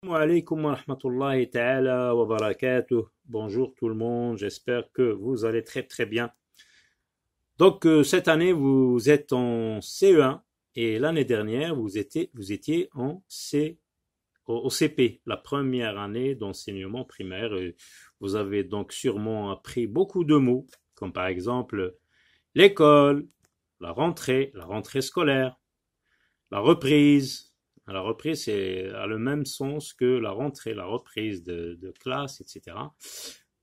Assalamu alaikum wa rahmatullahi ta'ala wa barakatuh. Bonjour tout le monde, j'espère que vous allez très très bien. Donc cette année vous êtes en CE1 et l'année dernière vous étiez au CP, la première année d'enseignement primaire. Et vous avez donc sûrement appris beaucoup de mots, comme par exemple l'école, la rentrée scolaire, la reprise. La reprise a le même sens que la rentrée, la reprise de classe, etc.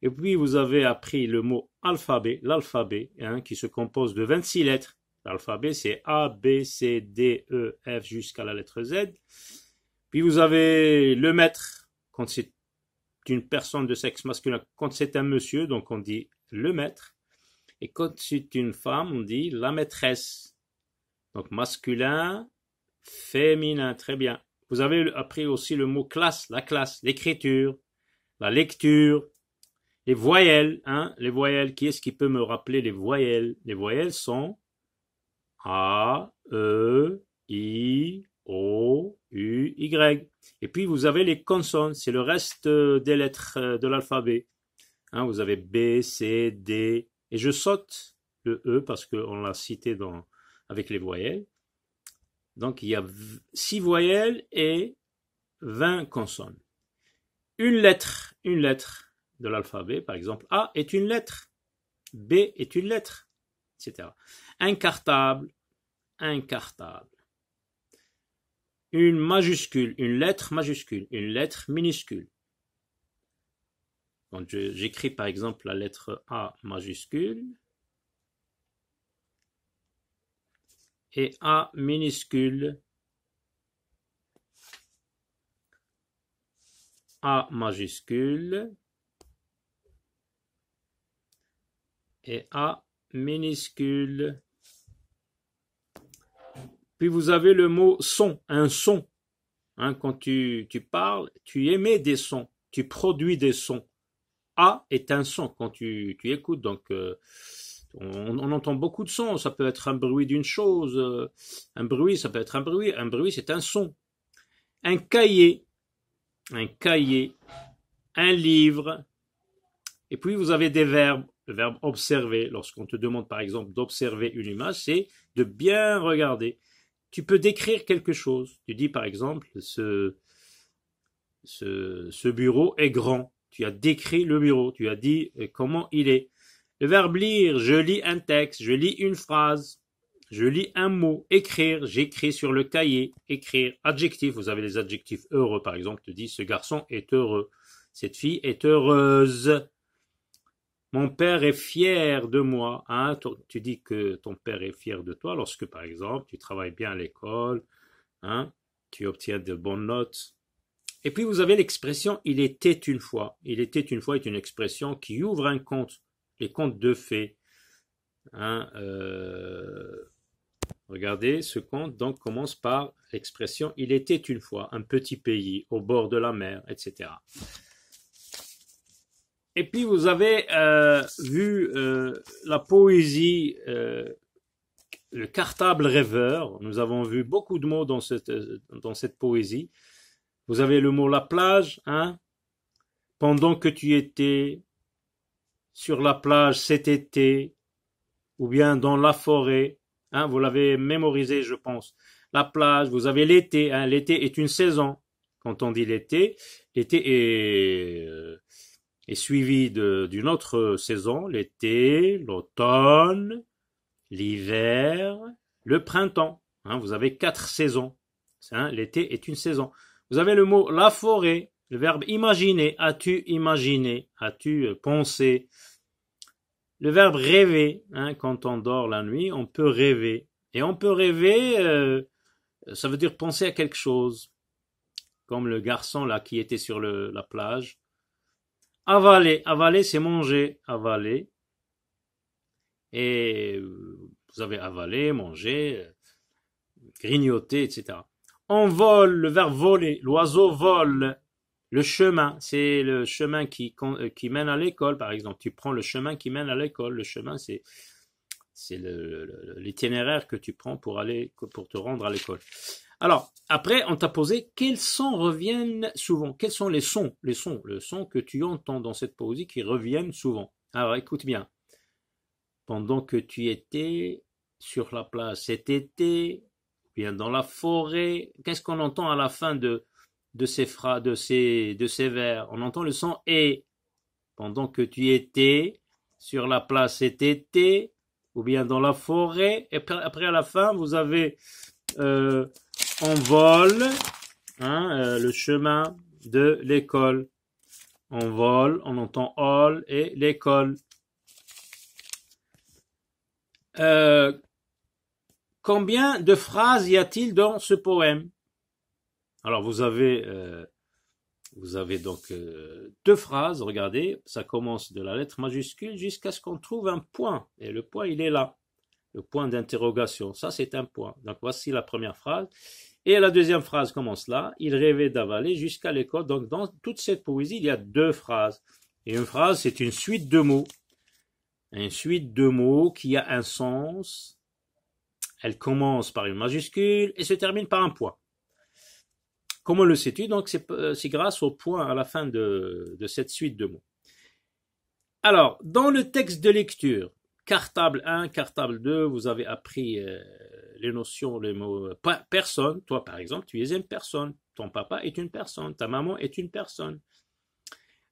Et puis vous avez appris le mot alphabet, l'alphabet, hein, qui se compose de 26 lettres. L'alphabet, c'est A, B, C, D, E, F jusqu'à la lettre Z. Puis vous avez le maître, quand c'est une personne de sexe masculin, quand c'est un monsieur, donc on dit le maître. Et quand c'est une femme, on dit la maîtresse. Donc masculin, féminin, très bien. Vous avez appris aussi le mot classe, la classe, l'écriture, la lecture, les voyelles, hein, les voyelles. Qui est-ce qui peut me rappeler les voyelles? Les voyelles sont A, E, I, O, U, Y. Et puis vous avez les consonnes, c'est le reste des lettres de l'alphabet. Hein, vous avez B, C, D. Et je saute le E parce qu'on l'a cité avec les voyelles. Donc il y a 6 voyelles et 20 consonnes. Une lettre de l'alphabet, par exemple, A est une lettre, B est une lettre, etc. Un cartable. Une majuscule, une lettre majuscule, une lettre minuscule. Donc j'écris par exemple la lettre A majuscule et A minuscule, A majuscule et A minuscule. Puis vous avez le mot son, un son. Hein, quand tu parles, tu émets des sons, tu produis des sons. A est un son quand tu écoutes, donc on entend beaucoup de sons, ça peut être un bruit d'une chose, un bruit, ça peut être un bruit c'est un son. Un cahier, un livre, et puis vous avez des verbes, le verbe observer, lorsqu'on te demande par exemple d'observer une image, c'est de bien regarder. Tu peux décrire quelque chose, tu dis par exemple ce bureau est grand, tu as décrit le bureau, tu as dit comment il est. Le verbe lire, je lis un texte, je lis une phrase, je lis un mot. Écrire, j'écris sur le cahier. Écrire, adjectif, vous avez les adjectifs heureux par exemple, tu dis ce garçon est heureux, cette fille est heureuse. Mon père est fier de moi. Hein? Tu dis que ton père est fier de toi lorsque par exemple tu travailles bien à l'école, hein? Tu obtiens de bonnes notes. Et puis vous avez l'expression il était une fois. Il était une fois est une expression qui ouvre un conte, les contes de fées. Hein, regardez, ce conte donc commence par l'expression il était une fois un petit pays au bord de la mer, etc. Et puis vous avez vu la poésie, le cartable rêveur. Nous avons vu beaucoup de mots dans cette poésie. Vous avez le mot la plage, hein. Pendant que tu étais sur la plage cet été, ou bien dans la forêt, hein, vous l'avez mémorisé, je pense. La plage, vous avez l'été, hein, l'été est une saison. Quand on dit l'été, l'été est suivi d'une autre saison, l'été, l'automne, l'hiver, le printemps. Hein, vous avez 4 saisons. Hein, l'été est une saison. Vous avez le mot la forêt, le verbe imaginer. As-tu imaginé? As-tu pensé? Le verbe rêver, hein, quand on dort la nuit, on peut rêver. Et on peut rêver, ça veut dire penser à quelque chose. Comme le garçon là qui était sur la plage. Avaler, avaler c'est manger, avaler. Et vous avez avalé, mangé, grignoter, etc. On vole, le verbe voler, l'oiseau vole. Le chemin, c'est le chemin qui mène à l'école, par exemple. Tu prends le chemin qui mène à l'école. Le chemin, c'est l'itinéraire que tu prends pour te rendre à l'école. Alors, après, on t'a posé quels sons reviennent souvent. Quels sont les sons, le son que tu entends dans cette poésie qui reviennent souvent. Alors, écoute bien. Pendant que tu étais sur la plage cet été, bien dans la forêt, qu'est-ce qu'on entend à la fin de ces phrases, de ces vers? On entend le son et. Pendant que tu étais sur la plage cet été, ou bien dans la forêt, et après à la fin, vous avez on vole, hein, le chemin de l'école. On vole, on entend all et l'école. Combien de phrases y a-t-il dans ce poème? Alors vous avez donc deux phrases, regardez, ça commence de la lettre majuscule jusqu'à ce qu'on trouve un point. Et le point, il est là, le point d'interrogation. Ça, c'est un point. Donc voici la première phrase. Et la deuxième phrase commence là. Il rêvait d'avaler jusqu'à l'école. Donc dans toute cette poésie, il y a deux phrases. Et une phrase, c'est une suite de mots. Une suite de mots qui a un sens. Elle commence par une majuscule et se termine par un point. Comment le sais-tu? Donc c'est grâce au point à la fin de cette suite de mots. Alors, dans le texte de lecture, cartable 1, cartable 2, vous avez appris les notions, les mots personne. Toi, par exemple, tu es une personne. Ton papa est une personne. Ta maman est une personne.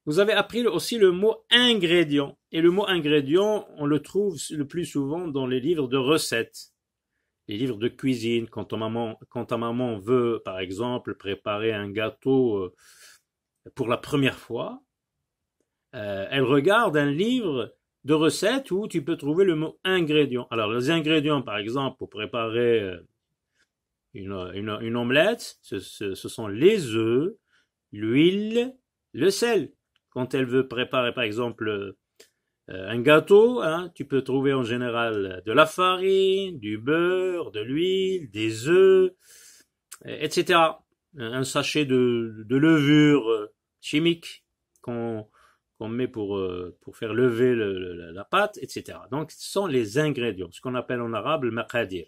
Vous avez appris aussi le mot ingrédient. Et le mot ingrédient, on le trouve le plus souvent dans les livres de recettes. Les livres de cuisine, quand ta maman veut, par exemple, préparer un gâteau pour la première fois, elle regarde un livre de recettes où tu peux trouver le mot ingrédient. Alors, les ingrédients, par exemple, pour préparer une omelette, ce sont les œufs, l'huile, le sel. Quand elle veut préparer, par exemple, un gâteau, hein, tu peux trouver en général de la farine, du beurre, de l'huile, des œufs, etc. Un sachet de levure chimique qu'on met pour faire lever la pâte, etc. Donc, ce sont les ingrédients, ce qu'on appelle en arabe le maqadir.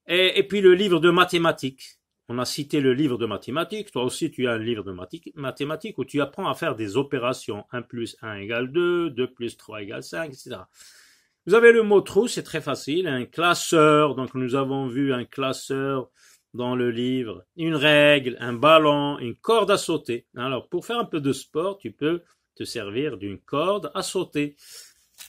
Et puis le livre de mathématiques. On a cité le livre de mathématiques. Toi aussi, tu as un livre de mathématiques où tu apprends à faire des opérations. 1 plus 1 égale 2, 2 plus 3 égale 5, etc. Vous avez le mot trou, c'est très facile. Un classeur, donc nous avons vu un classeur dans le livre. Une règle, un ballon, une corde à sauter. Alors, pour faire un peu de sport, tu peux te servir d'une corde à sauter.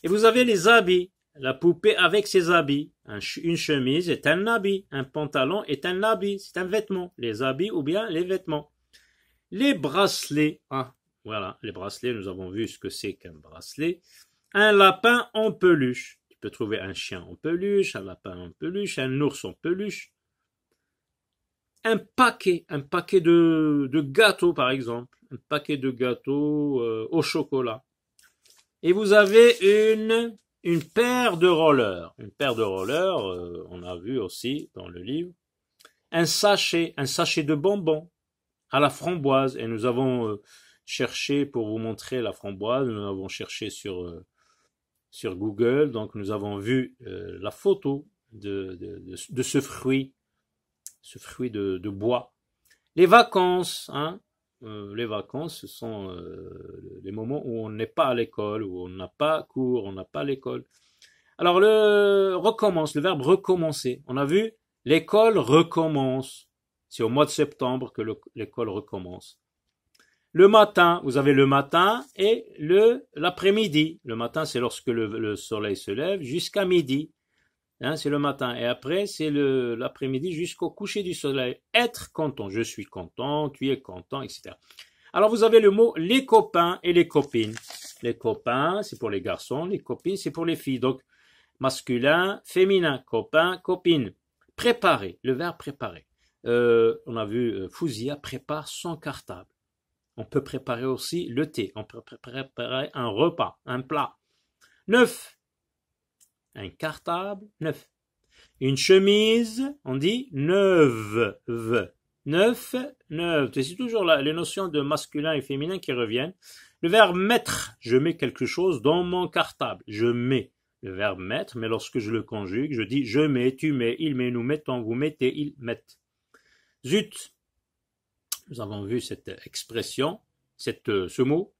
Et vous avez les habits. La poupée avec ses habits. Une chemise est un habit. Un pantalon est un habit. C'est un vêtement. Les habits ou bien les vêtements. Les bracelets. Ah, voilà, les bracelets, nous avons vu ce que c'est qu'un bracelet. Un lapin en peluche. Tu peux trouver un chien en peluche, un lapin en peluche, un ours en peluche. Un paquet de gâteaux par exemple. Un paquet de gâteaux au chocolat. Et vous avez une paire de rollers. Une paire de rollers, on a vu aussi dans le livre. Un sachet de bonbons à la framboise. Et nous avons cherché pour vous montrer la framboise. Nous avons cherché sur Google. Donc nous avons vu la photo de ce fruit de bois. Les vacances, hein. Les vacances, ce sont les moments où on n'est pas à l'école, où on n'a pas cours, on n'a pas l'école. Alors, le verbe recommencer. On a vu, l'école recommence. C'est au mois de septembre que l'école recommence. Le matin, vous avez le matin et l'après-midi. Le matin, c'est lorsque le soleil se lève jusqu'à midi. Hein, c'est le matin. Et après, c'est l'après-midi jusqu'au coucher du soleil. Être content. Je suis content, tu es content, etc. Alors, vous avez le mot les copains et les copines. Les copains, c'est pour les garçons. Les copines, c'est pour les filles. Donc, masculin, féminin, copain, copine. Préparer. Le verbe préparer. On a vu Fouzia prépare son cartable. On peut préparer aussi le thé. On peut préparer un repas, un plat. Neuf. Un cartable, neuf. Une chemise, on dit neuve. Neuf. C'est toujours les notions de masculin et féminin qui reviennent. Le verbe mettre, je mets quelque chose dans mon cartable. Je mets. Le verbe mettre, mais lorsque je le conjugue, je dis je mets, tu mets, il met, nous mettons, vous mettez, ils mettent. Zut! Nous avons vu cette expression, ce mot.